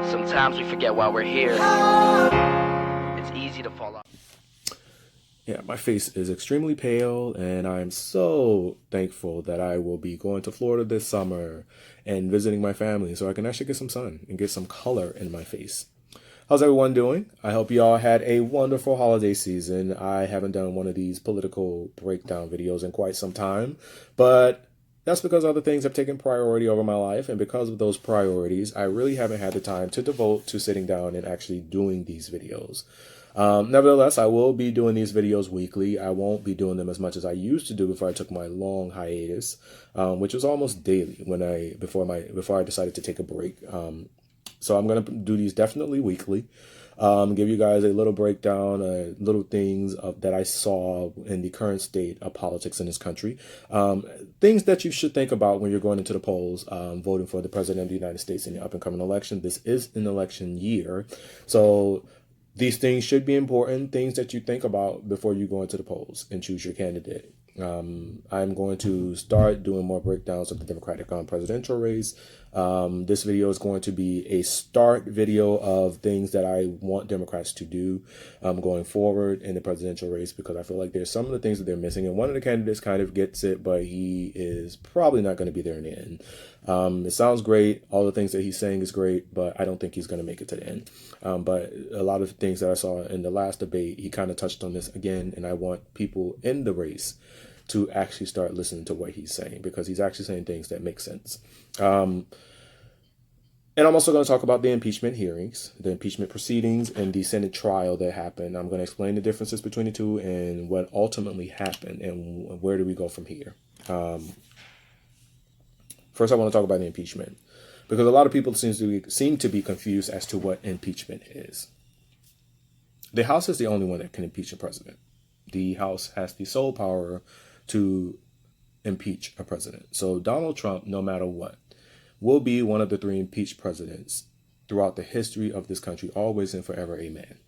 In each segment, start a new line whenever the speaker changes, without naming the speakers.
Sometimes we forget why we're here. It's easy to fall off.
Yeah, my face is extremely pale, and I'm so thankful that I will be going to Florida this summer and visiting my family so I can actually get some sun and get some color in my face. How's everyone doing? I hope you all had a wonderful holiday season. I haven't done one of these political breakdown videos in quite some time, but that's because other things have taken priority over my life, and because of those priorities, I really haven't had the time to devote to sitting down and actually doing these videos. Nevertheless, I will be doing these videos weekly. I won't be doing them as much as I used to do before I took my long hiatus, which was almost daily before I decided to take a break. So I'm going to do these definitely weekly. Give you guys a little breakdown, little things that I saw in the current state of politics in this country. Things that you should think about when you're going into the polls, voting for the president of the United States in the up-and-coming election. This is an election year, so these things should be important, things that you think about before you go into the polls and choose your candidate. I'm going to start doing more breakdowns of the Democratic presidential race. This video is going to be a start video of things that I want Democrats to do going forward in the presidential race, because I feel like there's some of the things that they're missing. And one of the candidates kind of gets it, but he is probably not going to be there in the end. It sounds great. All the things that he's saying is great, but I don't think he's going to make it to the end. But a lot of things that I saw in the last debate, he kind of touched on this again, and I want people in the race to actually start listening to what he's saying, because he's actually saying things that make sense. And I'm also going to talk about the impeachment hearings, the impeachment proceedings, and the Senate trial that happened. I'm going to explain the differences between the two and what ultimately happened and where do we go from here. First, I want to talk about the impeachment, because a lot of people seem to be confused as to what impeachment is. The House is the only one that can impeach a president. The House has the sole power to impeach a president. So Donald Trump, no matter what, will be one of the 3 impeached presidents throughout the history of this country, always and forever, amen.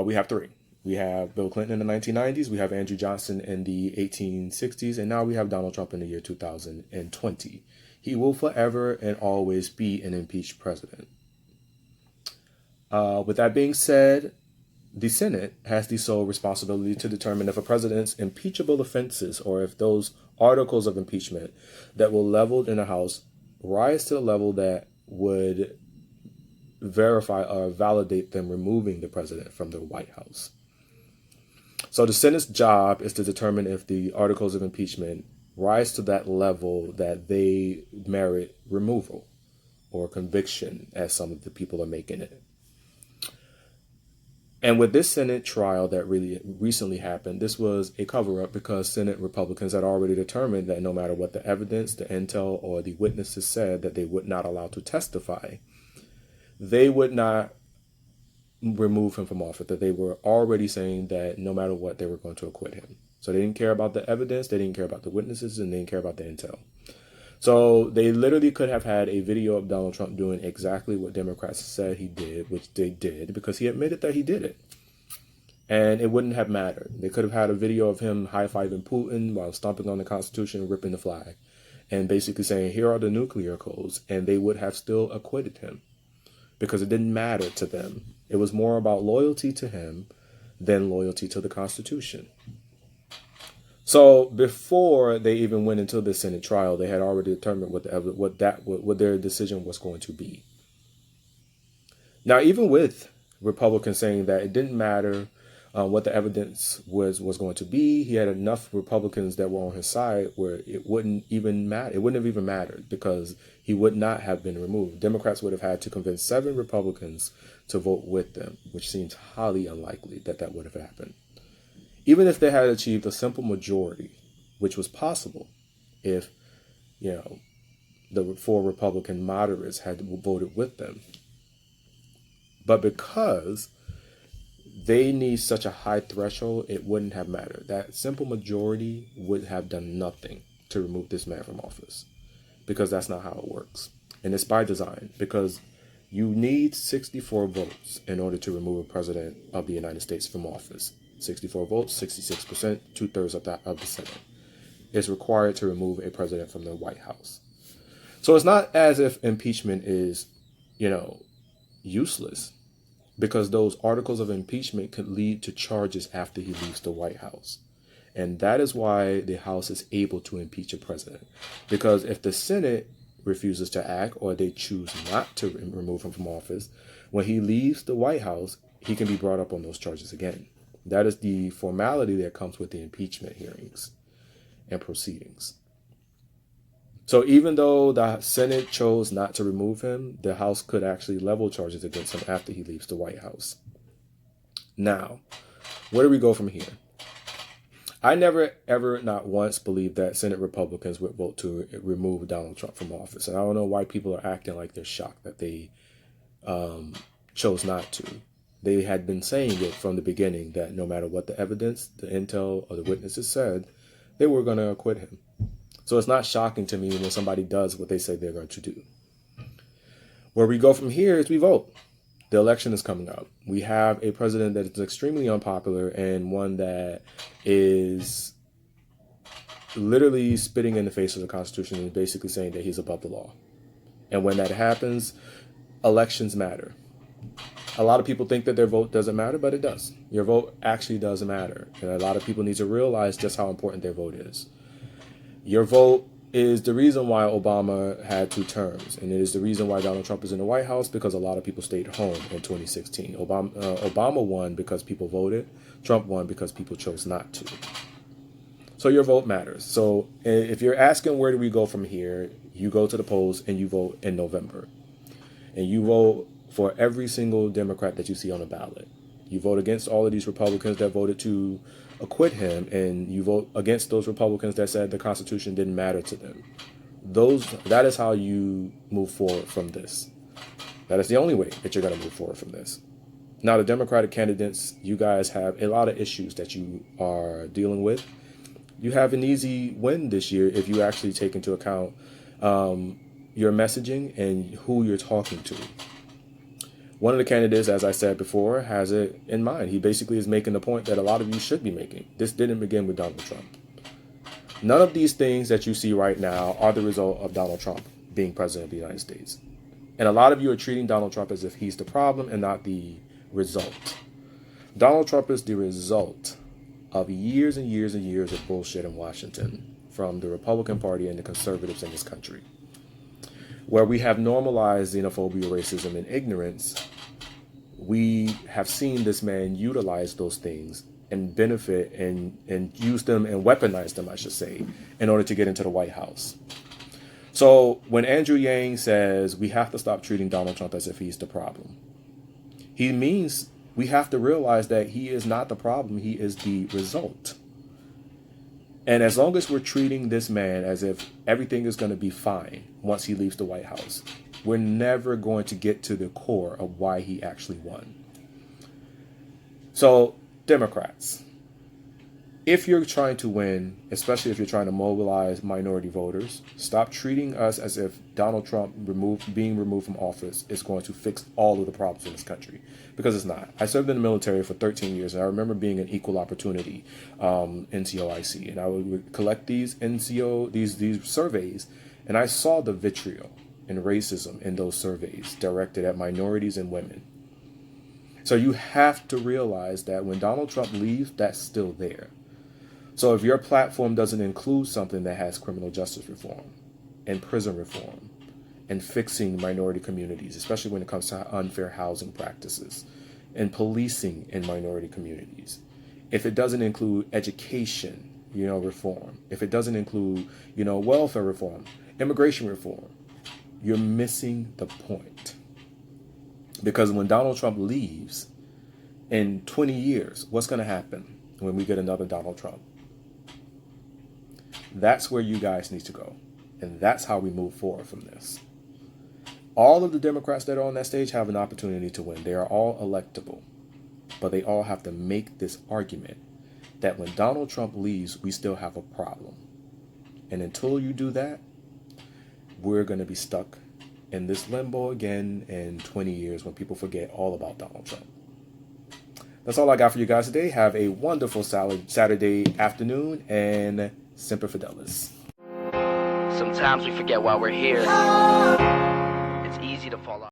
We have 3. We have Bill Clinton in the 1990s, we have Andrew Johnson in the 1860s, and now we have Donald Trump in the year 2020. He will forever and always be an impeached president. With that being said, the Senate has the sole responsibility to determine if a president's impeachable offenses, or if those articles of impeachment that were leveled in the House rise to the level that would verify or validate them removing the president from the White House. So the Senate's job is to determine if the articles of impeachment rise to that level that they merit removal or conviction, as some of the people are making it. And with this Senate trial that really recently happened, this was a cover-up because Senate Republicans had already determined that no matter what the evidence, the intel, or the witnesses said that they would not allow to testify, they would not remove him from office, that they were already saying that no matter what, they were going to acquit him. So they didn't care about the evidence, they didn't care about the witnesses, and they didn't care about the intel. So they literally could have had a video of Donald Trump doing exactly what Democrats said he did, which they did, because he admitted that he did it. And it wouldn't have mattered. They could have had a video of him high-fiving Putin while stomping on the Constitution and ripping the flag, and basically saying, here are the nuclear codes, and they would have still acquitted him, because it didn't matter to them. It was more about loyalty to him than loyalty to the Constitution. So before they even went into the Senate trial, they had already determined what their decision was going to be. Now, even with Republicans saying that it didn't matter what the evidence was going to be, he had enough Republicans that were on his side where it wouldn't even matter. It wouldn't have even mattered, because he would not have been removed. Democrats would have had to convince 7 Republicans to vote with them, which seems highly unlikely that that would have happened. Even if they had achieved a simple majority, which was possible if, the 4 Republican moderates had voted with them. But because they need such a high threshold, it wouldn't have mattered. That simple majority would have done nothing to remove this man from office, because that's not how it works. And it's by design, because you need 64 votes in order to remove a president of the United States from office. 64 votes, 66%, 2/3 of the Senate is required to remove a president from the White House. So it's not as if impeachment is you know, useless, because those articles of impeachment could lead to charges after he leaves the White House. And that is why the House is able to impeach a president. Because if the Senate refuses to act, or they choose not to remove him from office, when he leaves the White House, he can be brought up on those charges again. That is the formality that comes with the impeachment hearings and proceedings. So even though the Senate chose not to remove him, the House could actually level charges against him after he leaves the White House. Now, where do we go from here? I never, ever, not once believed that Senate Republicans would vote to remove Donald Trump from office. And I don't know why people are acting like they're shocked that they chose not to. They had been saying it from the beginning that no matter what the evidence, the intel, or the witnesses said, they were going to acquit him. So it's not shocking to me when somebody does what they say they're going to do. Where we go from here is we vote. The election is coming up. We have a president that is extremely unpopular, and one that is literally spitting in the face of the Constitution and basically saying that he's above the law. And when that happens, elections matter. A lot of people think that their vote doesn't matter, but it does. Your vote actually does matter. And a lot of people need to realize just how important their vote is. Your vote is the reason why Obama had 2 terms. And it is the reason why Donald Trump is in the White House, because a lot of people stayed home in 2016. Obama won because people voted. Trump won because people chose not to. So your vote matters. So if you're asking where do we go from here, you go to the polls and you vote in November. And you vote for every single Democrat that you see on the ballot. You vote against all of these Republicans that voted to acquit him, and you vote against those Republicans that said the Constitution didn't matter to them. That is how you move forward from this. That is the only way that you're going to move forward from this. Now, the Democratic candidates, you guys have a lot of issues that you are dealing with. You have an easy win this year if you actually take into account your messaging and who you're talking to. One of the candidates, as I said before, has it in mind. He basically is making the point that a lot of you should be making. This didn't begin with Donald Trump. None of these things that you see right now are the result of Donald Trump being president of the United States. And a lot of you are treating Donald Trump as if he's the problem and not the result. Donald Trump is the result of years and years and years of bullshit in Washington from the Republican Party and the conservatives in this country, where we have normalized xenophobia, racism, and ignorance. We have seen this man utilize those things and benefit and use them and weaponize them, I should say, in order to get into the White House. So when Andrew Yang says we have to stop treating Donald Trump as if he's the problem, he means we have to realize that he is not the problem, he is the result. And as long as we're treating this man as if everything is going to be fine once he leaves the White House, we're never going to get to the core of why he actually won. So, Democrats, if you're trying to win, especially if you're trying to mobilize minority voters, stop treating us as if Donald Trump being removed from office is going to fix all of the problems in this country, because it's not. I served in the military for 13 years, and I remember being an equal opportunity NCOIC, and I would collect these these surveys, and I saw the vitriol and racism in those surveys directed at minorities and women. So you have to realize that when Donald Trump leaves, that's still there. So if your platform doesn't include something that has criminal justice reform and prison reform and fixing minority communities, especially when it comes to unfair housing practices and policing in minority communities, if it doesn't include education, reform, if it doesn't include, welfare reform, immigration reform, you're missing the point. Because when Donald Trump leaves in 20 years, what's going to happen when we get another Donald Trump? That's where you guys need to go. And that's how we move forward from this. All of the Democrats that are on that stage have an opportunity to win. They are all electable. But they all have to make this argument that when Donald Trump leaves, we still have a problem. And until you do that, we're going to be stuck in this limbo again in 20 years when people forget all about Donald Trump. That's all I got for you guys today. Have a wonderful Saturday afternoon, and Semper Fidelis.
Sometimes we forget why we're here. It's easy to fall off.